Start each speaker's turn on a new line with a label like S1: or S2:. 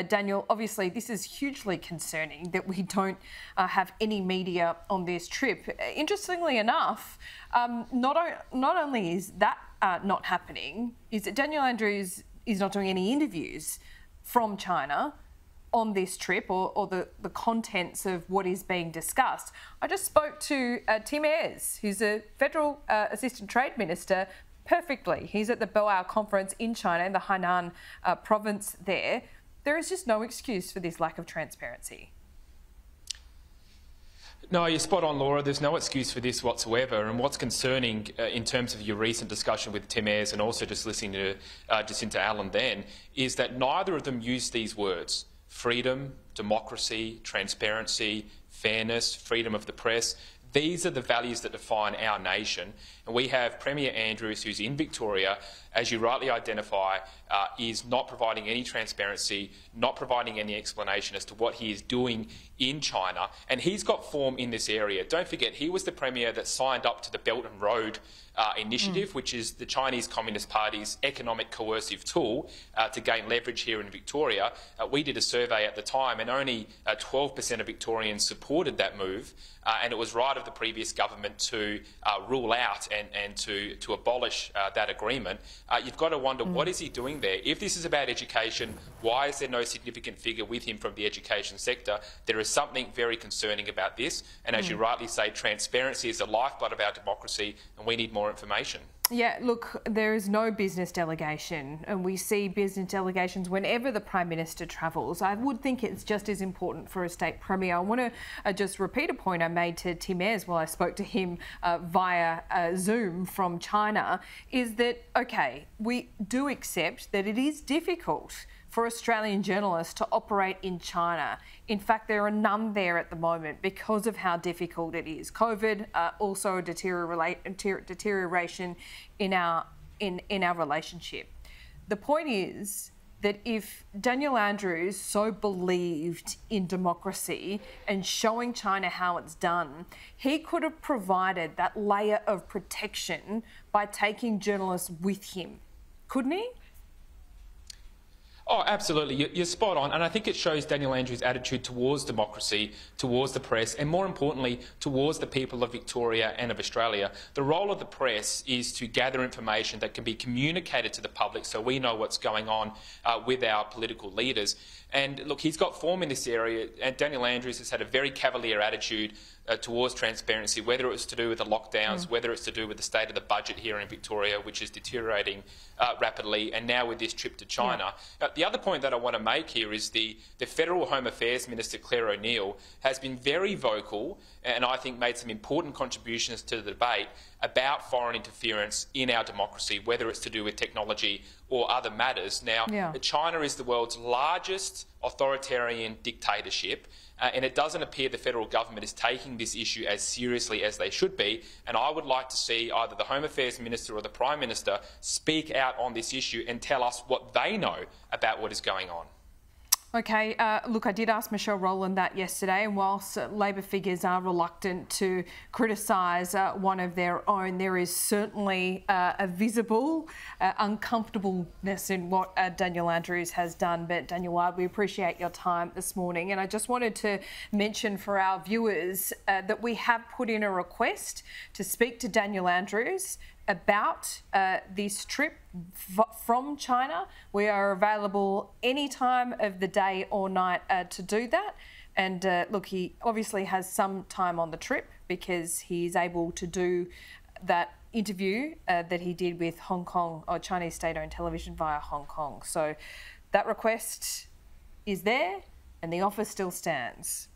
S1: Daniel, obviously this is hugely concerning that we don't have any media on this trip. Interestingly enough, not only is that not happening, is that Daniel Andrews is not doing any interviews from China on this trip or the contents of what is being discussed. I just spoke to Tim Ayres, who's a Federal Assistant Trade Minister, perfectly. He's at the Boao conference in China, in the Hainan province there. There is just no excuse for this lack of transparency.
S2: No, you're spot on, Laura. There's no excuse for this whatsoever. And what's concerning in terms of your recent discussion with Tim Ayres and also just listening to Jacinta Allen then, is that neither of them used these words: freedom, democracy, transparency, fairness, freedom of the press. These are the values that define our nation. And we have Premier Andrews, who's in Victoria, as you rightly identify, is not providing any transparency, not providing any explanation as to what he is doing in China. And he's got form in this area. Don't forget, he was the Premier that signed up to the Belt and Road Initiative, which is the Chinese Communist Party's economic coercive tool to gain leverage here in Victoria. We did a survey at the time and only 12% of Victorians supported that move, and it was right of the previous government to rule out and to abolish that agreement. You've got to wonder, what is he doing there? If this is about education, why is there no significant figure with him from the education sector? There is something very concerning about this, and as you rightly say, transparency is the lifeblood of our democracy, and we need more information.
S1: Yeah, look, there is no business delegation, and we see business delegations whenever the Prime Minister travels. I would think it's just as important for a state premier. I want to just repeat a point I made to Tim Ayres while I spoke to him via Zoom from China, is that, OK, we do accept that it is difficult for Australian journalists to operate in China. In fact, there are none there at the moment because of how difficult it is. COVID, also a deterioration in our relationship. The point is that if Daniel Andrews so believed in democracy and showing China how it's done, he could have provided that layer of protection by taking journalists with him, couldn't he?
S2: Oh, absolutely. You're spot on. And I think it shows Daniel Andrews' attitude towards democracy, towards the press, and more importantly, towards the people of Victoria and of Australia. The role of the press is to gather information that can be communicated to the public so we know what's going on with our political leaders. And look, he's got form in this area, and Daniel Andrews has had a very cavalier attitude towards transparency, whether it was to do with the lockdowns, whether it's to do with the state of the budget here in Victoria, which is deteriorating rapidly, and now with this trip to China. The other point that I want to make here is the Federal Home Affairs Minister, Claire O'Neill, has been very vocal and I think made some important contributions to the debate about foreign interference in our democracy, whether it's to do with technology or other matters. Now, China is the world's largest authoritarian dictatorship, and it doesn't appear the federal government is taking this issue as seriously as they should be. And I would like to see either the Home Affairs Minister or the Prime Minister speak out on this issue and tell us what they know about what is going on.
S1: OK, look, I did ask Michelle Rowland that yesterday, and whilst Labor figures are reluctant to criticise one of their own, there is certainly a visible uncomfortableness in what Daniel Andrews has done. But Daniel, we appreciate your time this morning, and I just wanted to mention for our viewers that we have put in a request to speak to Daniel Andrews about this trip from China. We are available any time of the day or night to do that. And look, he obviously has some time on the trip because he's able to do that interview that he did with Hong Kong or Chinese state-owned television via Hong Kong. So that request is there and the offer still stands.